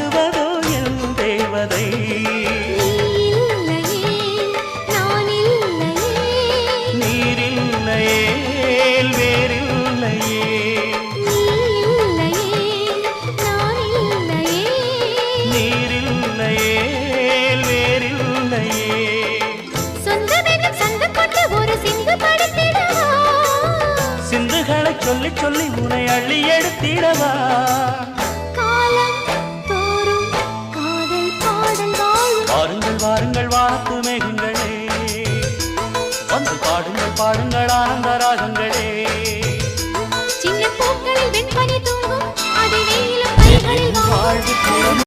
பாடுவதோ என் தேவதை. நீரில்லையே வேறில்லையே. நீரில்லையே வேறில்லையே. சிந்துகளை சொல்லி சொல்லி உன்னை அள்ளி எடுத்திடவா.